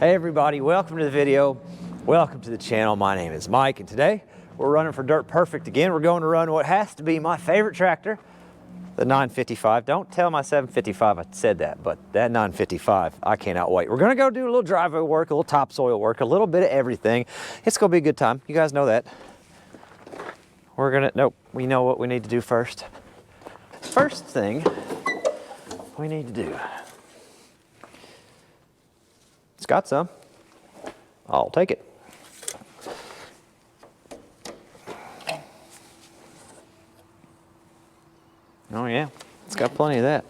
Hey everybody, welcome to the video. Welcome to the channel. My name is Mike and today we're running for Dirt Perfect again. We're going to run what has to be my favorite tractor, the 955. Don't tell my 755 I said that, but that 955, I cannot wait. We're gonna go do a little driveway work, a little topsoil work, a little bit of everything. It's gonna be a good time. You guys know that. We know what we need to do first. First thing we need to do. It's got some. I'll take it. Oh yeah, it's got plenty of that.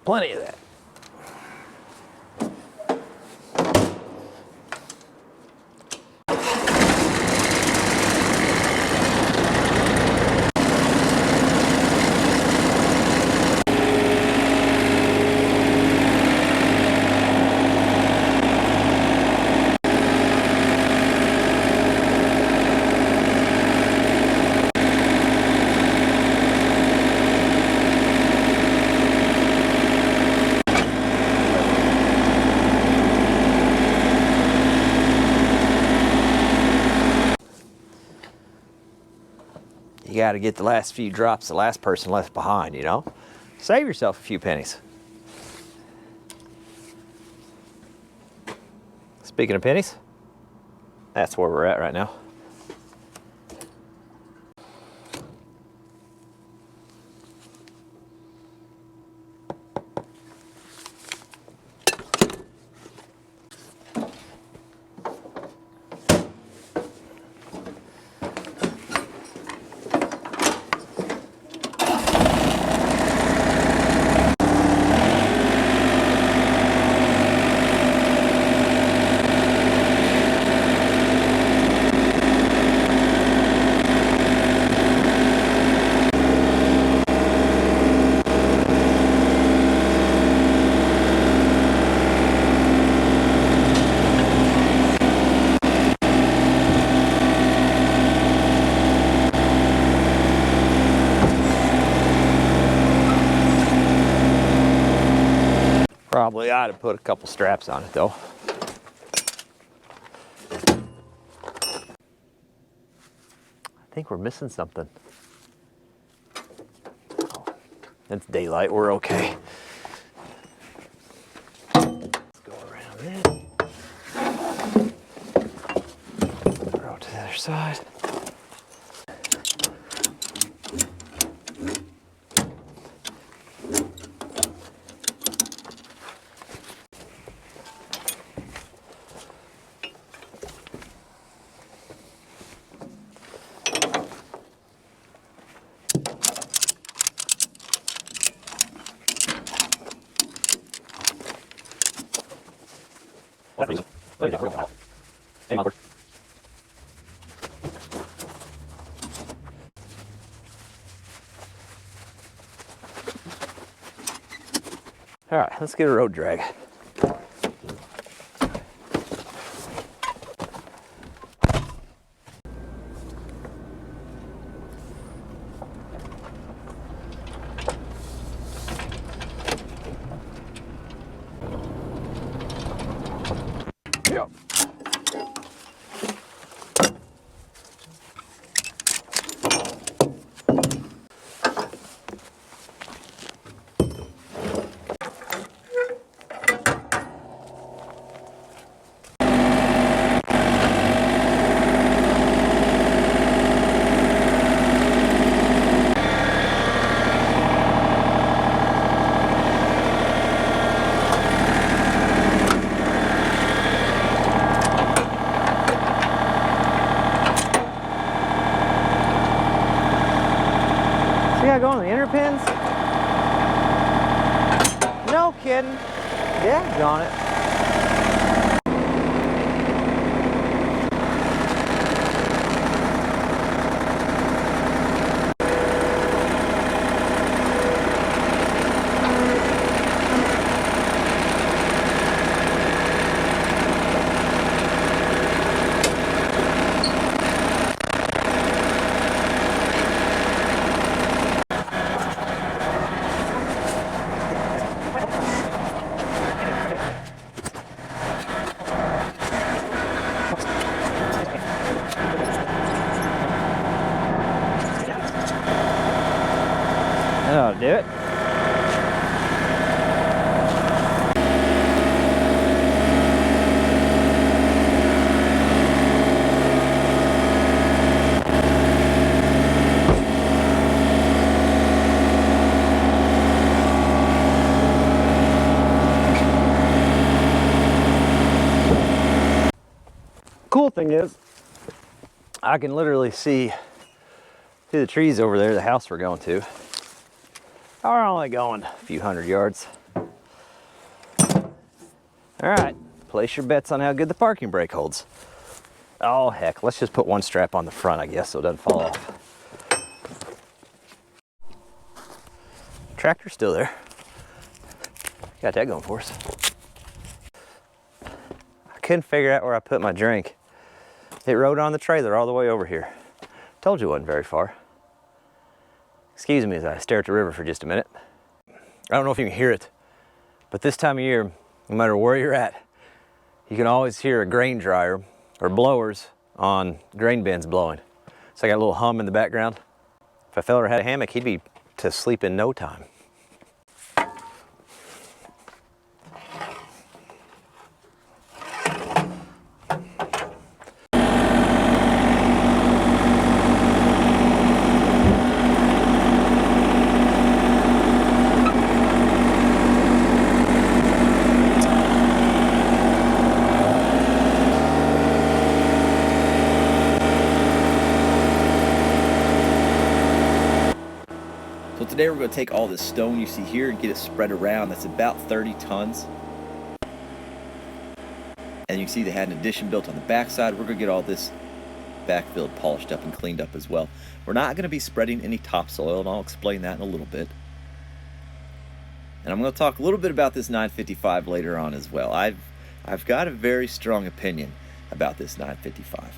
Plenty of that. You got to get the last few drops, the last person left behind, you know? Save yourself a few pennies. Speaking of pennies, that's where we're at right now. Probably ought to put a couple straps on it though. I think we're missing something. Oh, it's daylight, we're okay. Let's go around this. Go to the other side. All right, let's get a road drag. Yep. See how I go on the inner pins? No kidding. Yeah, on it. cool thing is, I can literally see through the trees over there, the house we're going to. We're only going a few hundred yards. All right, place your bets on how good the parking brake holds. Oh heck, let's just put one strap on the front, I guess, so it doesn't fall off. Tractor's still there. Got that going for us. I couldn't figure out where I put my drink. It rode on the trailer all the way over here. Told you it wasn't very far. Excuse me as I stare at the river for just a minute. I don't know if you can hear it, but this time of year, no matter where you're at, you can always hear a grain dryer or blowers on grain bins blowing. So I got a little hum in the background. If a fella had a hammock, he'd be to sleep in no time. Today we're going to take all this stone you see here and get it spread around. That's about 30 tons. And you can see they had an addition built on the backside. We're going to get all this backfilled, polished up, and cleaned up as well. We're not going to be spreading any topsoil, and I'll explain that in a little bit. And I'm going to talk a little bit about this 955 later on as well. I've got a very strong opinion about this 955.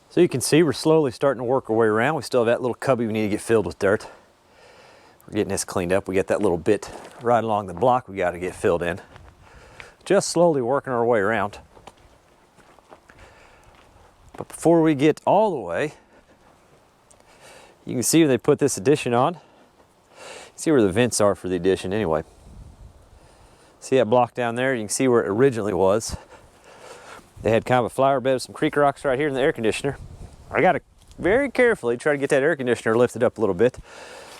So you can see we're slowly starting to work our way around. We still have that little cubby we need to get filled with dirt. We're getting this cleaned up. We got that little bit right along the block we got to get filled in. Just slowly working our way around. But before we get all the way, you can see when they put this addition on, see where the vents are for the addition anyway. See that block down there? You can see where it originally was. They had kind of a flower bed with some creek rocks right here in the air conditioner. I got to very carefully try to get that air conditioner lifted up a little bit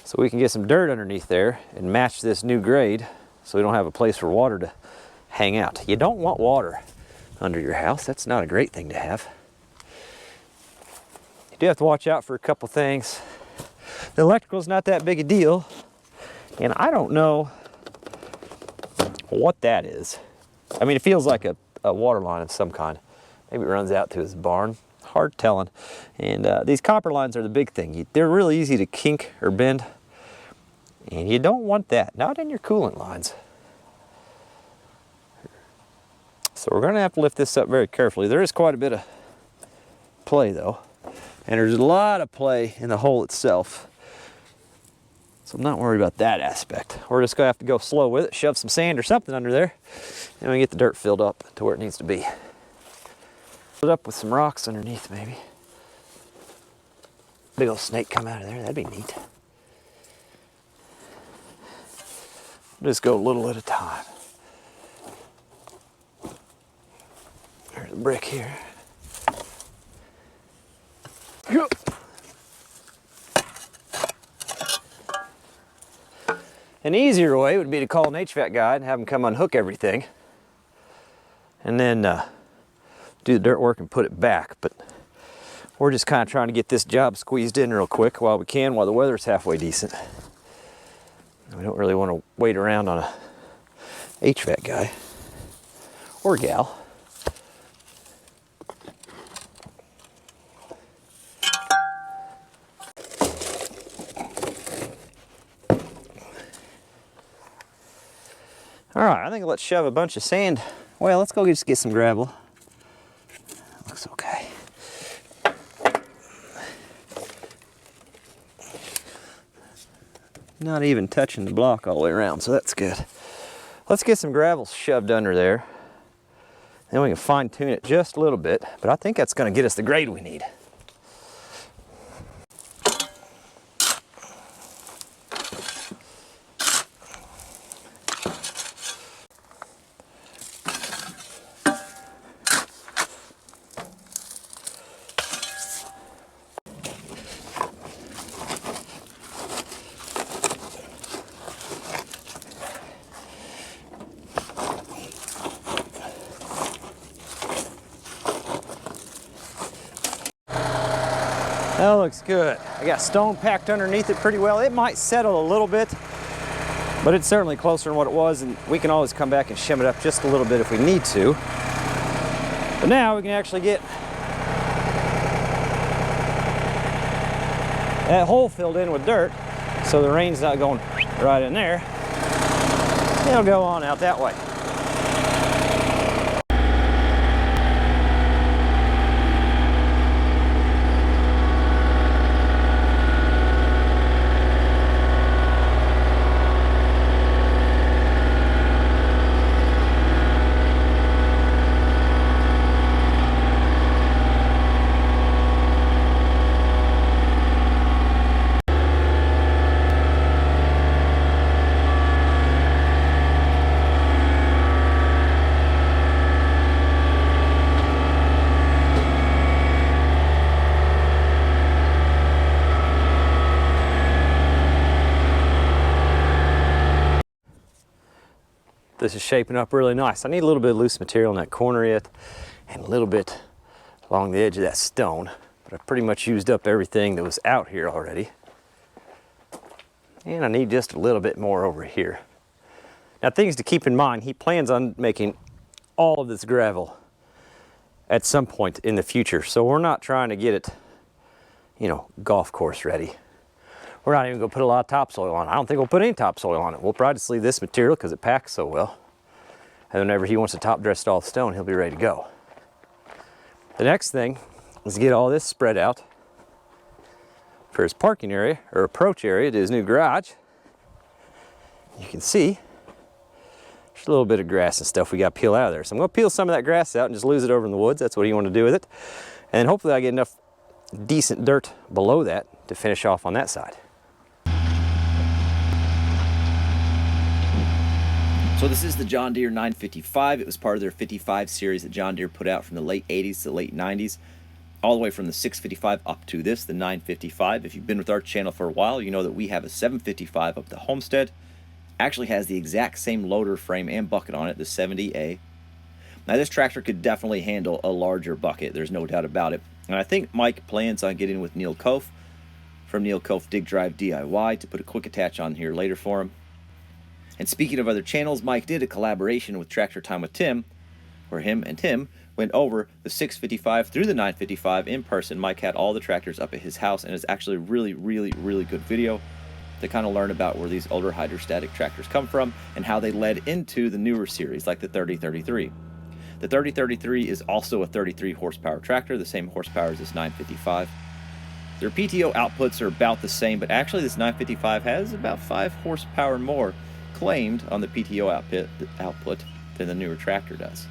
so we can get some dirt underneath there and match this new grade so we don't have a place for water to hang out. You don't want water under your house. That's not a great thing to have. You do have to watch out for a couple things. The electrical's not that big a deal, and I don't know what that is. I mean, it feels like a water line of some kind. Maybe it runs out to his barn. Hard telling. And these copper lines are the big thing. They're really easy to kink or bend, and you don't want that. Not in your coolant lines. So we're going to have to lift this up very carefully. There is quite a bit of play though, and there's a lot of play in the hole itself. So I'm not worried about that aspect. We're just gonna have to go slow with it, shove some sand or something under there, and we get the dirt filled up to where it needs to be. Fill it up with some rocks underneath maybe. Big old snake come out of there, that'd be neat. Just go a little at a time. the brick here. Yep. An easier way would be to call an HVAC guy and have him come unhook everything and then do the dirt work and put it back. But we're just kind of trying to get this job squeezed in real quick while we can, while the weather's halfway decent. We don't really want to wait around on a HVAC guy or gal. All right, I think let's shove a bunch of sand. Well, let's go just get some gravel. Looks okay. Not even touching the block all the way around, so that's good. Let's get some gravel shoved under there. Then we can fine tune it just a little bit, but I think that's gonna get us the grade we need. That looks good. I got stone packed underneath it pretty well. It might settle a little bit, but it's certainly closer than what it was, and we can always come back and shim it up just a little bit if we need to. But now we can actually get that hole filled in with dirt, so the rain's not going right in there. It'll go on out that way. This is shaping up really nice. I need a little bit of loose material in that corner yet, and a little bit along the edge of that stone, but I pretty much used up everything that was out here already. And I need just a little bit more over here. Now, things to keep in mind, he plans on making all of this gravel at some point in the future. So we're not trying to get it, you know, golf course ready. We're not even gonna put a lot of topsoil on it. I don't think we'll put any topsoil on it. We'll probably just leave this material because it packs so well. And whenever he wants to top dress it all with stone, he'll be ready to go. The next thing is get all this spread out for his parking area, or approach area to his new garage. You can see there's a little bit of grass and stuff we got to peel out of there. So I'm gonna peel some of that grass out and just lose it over in the woods. That's what you want to do with it. And hopefully I get enough decent dirt below that to finish off on that side. So this is the John Deere 955. It was part of their 55 series that John Deere put out from the late 80s to the late 90s, all the way from the 655 up to this, the 955. If you've been with our channel for a while, you know that we have a 755 up the Homestead. Actually has the exact same loader frame and bucket on it, the 70A. Now this tractor could definitely handle a larger bucket, there's no doubt about it. And I think Mike plans on getting with Neil Kof from Neil Kof Dig Drive DIY to put a quick attach on here later for him. And speaking of other channels, Mike did a collaboration with Tractor Time with Tim, where him and Tim went over the 655 through the 955 in person. Mike had all the tractors up at his house, and it's actually a really good video to kind of learn about where these older hydrostatic tractors come from and how they led into the newer series like the 3033. The 3033 is also a 33 horsepower tractor, the same horsepower as this 955. Their PTO outputs are about the same, but actually this 955 has about 5 horsepower more claimed on the PTO output than the newer tractor does.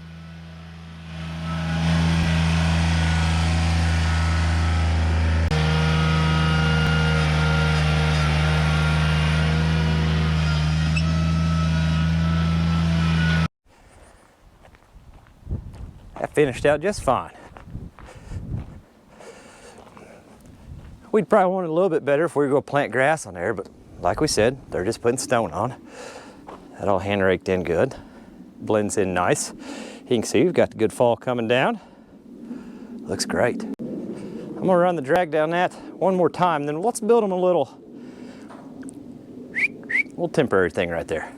That finished out just fine. We'd probably want it a little bit better if we were going to plant grass on there, but like we said, they're just putting stone on. That all hand raked in good. Blends in nice. You can see we've got the good fall coming down. Looks great. I'm gonna run the drag down that one more time, then let's build them a little temporary thing right there.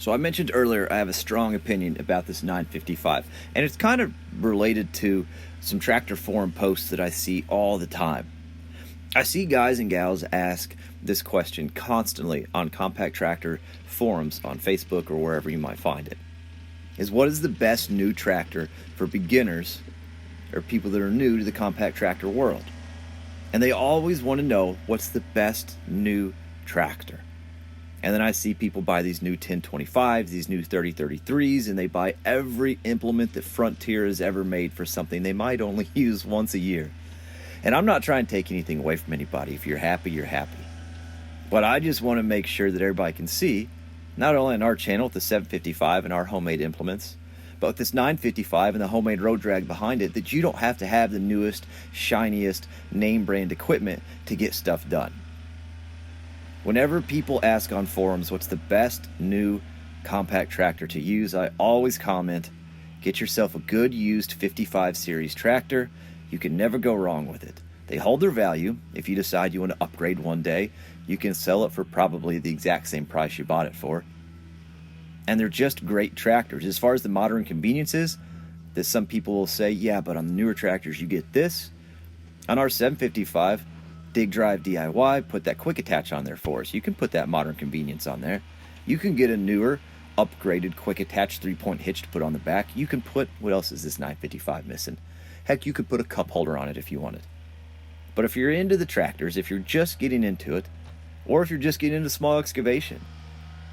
So I mentioned earlier I have a strong opinion about this 955, and it's kind of related to some tractor forum posts that I see all the time. I see guys and gals ask this question constantly on compact tractor forums on Facebook or wherever you might find it. Is what is the best new tractor for beginners or people that are new to the compact tractor world? And they always want to know what's the best new tractor. And then I see people buy these new 1025s, these new 3033s, and they buy every implement that Frontier has ever made for something they might only use once a year. And I'm not trying to take anything away from anybody. If you're happy, you're happy. But I just want to make sure that everybody can see, not only on our channel with the 755 and our homemade implements, but with this 955 and the homemade road drag behind it, that you don't have to have the newest, shiniest, name brand equipment to get stuff done. Whenever people ask on forums what's the best new compact tractor to use, I always comment, get yourself a good used 55 series tractor. You can never go wrong with it. They hold their value. If you decide you want to upgrade one day, you can sell it for probably the exact same price you bought it for. And they're just great tractors. As far as the modern conveniences, that some people will say, yeah, but on the newer tractors you get this. On our 755, Dig Drive DIY, put that quick attach on there for us. You can put that modern convenience on there. You can get a newer, upgraded quick attach 3-point hitch to put on the back. You can put, what else is this 955 missing? Heck, you could put a cup holder on it if you wanted. But if you're into the tractors, if you're just getting into it, or if you're just getting into small excavation,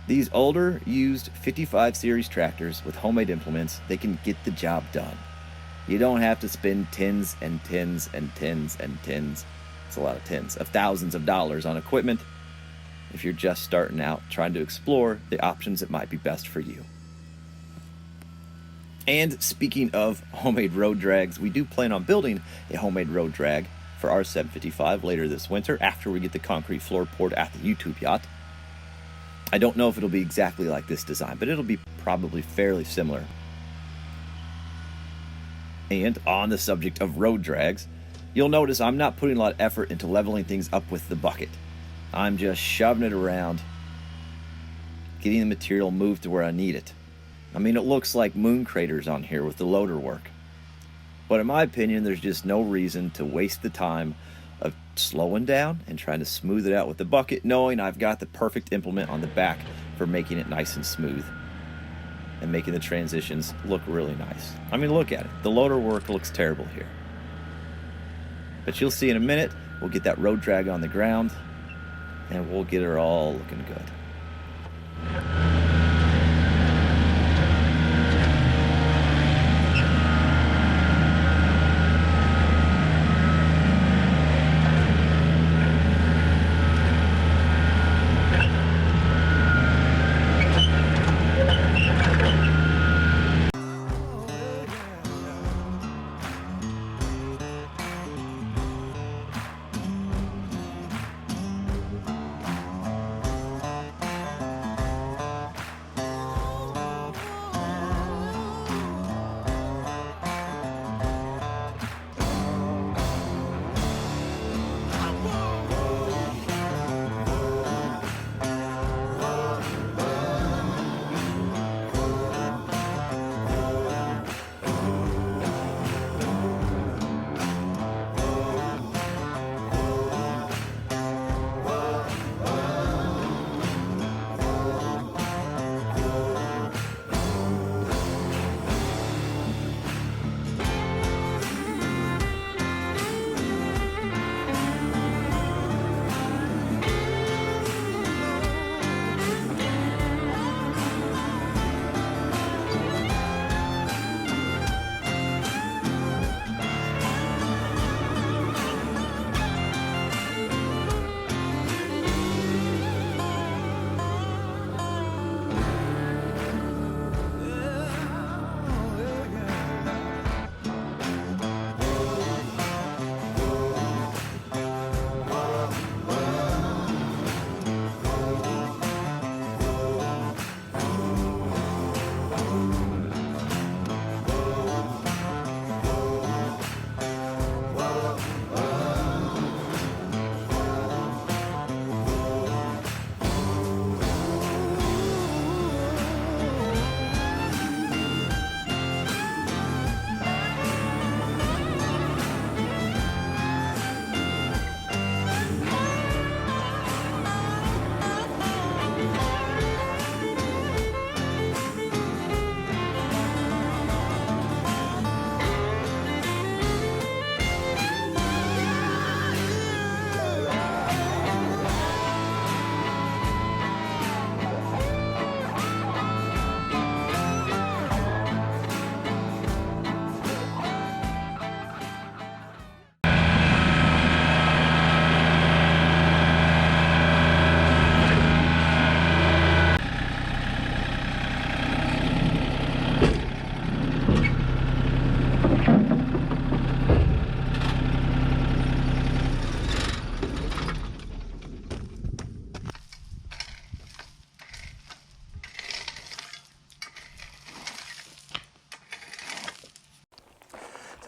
these older, used 55 series tractors with homemade implements, they can get the job done. You don't have to spend tens and tens and tens and tens, it's a lot of tens, of thousands of dollars on equipment if you're just starting out trying to explore the options that might be best for you. And speaking of homemade road drags, we do plan on building a homemade road drag for our 755 later this winter after we get the concrete floor poured at the YouTube yacht. I don't know if it'll be exactly like this design, but it'll be probably fairly similar. And on the subject of road drags, you'll notice I'm not putting a lot of effort into leveling things up with the bucket. I'm just shoving it around, getting the material moved to where I need it. I mean, it looks like moon craters on here with the loader work. But in my opinion, there's just no reason to waste the time of slowing down and trying to smooth it out with the bucket, knowing I've got the perfect implement on the back for making it nice and smooth and making the transitions look really nice. I mean, look at it. The loader work looks terrible here. But you'll see in a minute, we'll get that road drag on the ground and we'll get her all looking good.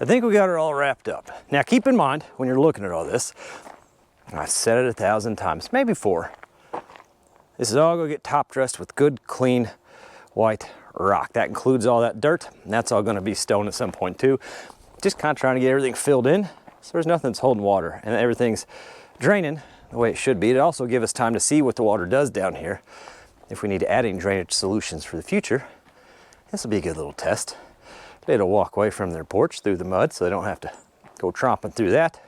I think we got her all wrapped up. Now keep in mind, when you're looking at all this, I've said it 1,000 times, maybe 4. This is all gonna get top dressed with good, clean, white rock. That includes all that dirt, and that's all gonna be stone at some point too. Just kind of trying to get everything filled in, so there's nothing that's holding water, and everything's draining the way it should be. It also gives us time to see what the water does down here. If we need to add any drainage solutions for the future, this will be a good little test. They'll walk away from their porch through the mud, so they don't have to go tromping through that.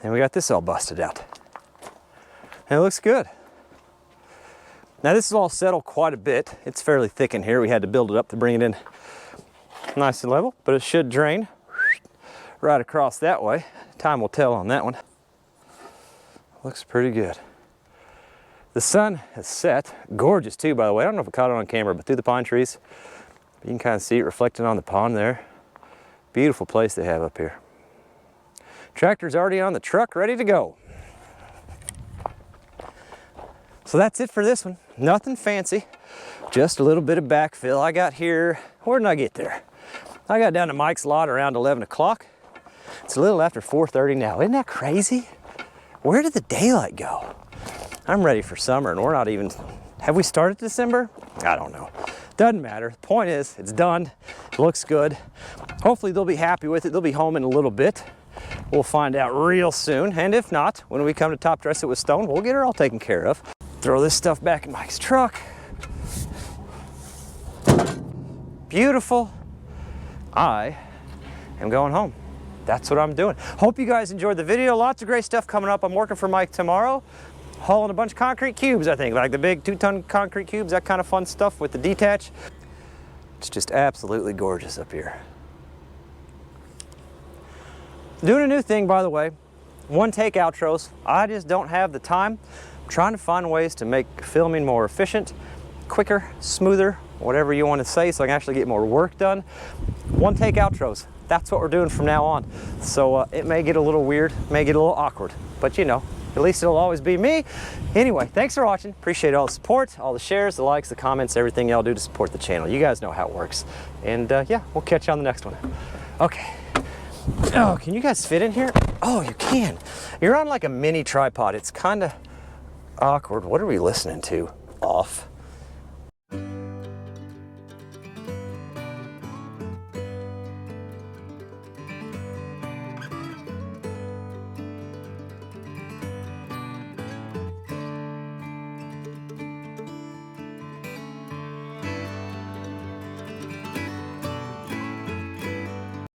And we got this all busted out. And it looks good. Now this is all settled quite a bit. It's fairly thick in here. We had to build it up to bring it in nice and level, but it should drain right across that way. Time will tell on that one. Looks pretty good. The sun has set. Gorgeous too, by the way. I don't know if I caught it on camera, but through the pine trees, you can kind of see it reflecting on the pond there. Beautiful place they have up here. Tractor's already on the truck, ready to go. So that's it for this one. Nothing fancy, just a little bit of backfill. I got here, where did I get there? I got down to Mike's lot around 11 o'clock. It's a little after 4:30 now. Isn't that crazy? Where did the daylight go? I'm ready for summer and we're not even, have we started December? I don't know. Doesn't matter. The point is, it's done. It looks good. Hopefully they'll be happy with it. They'll be home in a little bit. We'll find out real soon. And if not, when we come to top dress it with stone, we'll get her all taken care of. Throw this stuff back in Mike's truck. Beautiful. I am going home. That's what I'm doing. Hope you guys enjoyed the video. Lots of great stuff coming up. I'm working for Mike tomorrow, hauling a bunch of concrete cubes, I think, like the big 2-ton concrete cubes, that kind of fun stuff with the detach. It's just absolutely gorgeous up here. Doing a new thing, by the way, one take outros. I just don't have the time. I'm trying to find ways to make filming more efficient, quicker, smoother, whatever you want to say, so I can actually get more work done. One take outros. That's what we're doing from now on. So it may get a little weird, may get a little awkward, but you know, at least it'll always be me. Anyway, thanks for watching. Appreciate all the support, all the shares, the likes, the comments, everything y'all do to support the channel. You guys know how it works. And yeah, we'll catch you on the next one. Okay. Oh, can you guys fit in here? Oh, you can. You're on like a mini tripod. It's kind of awkward. What are we listening to? Off.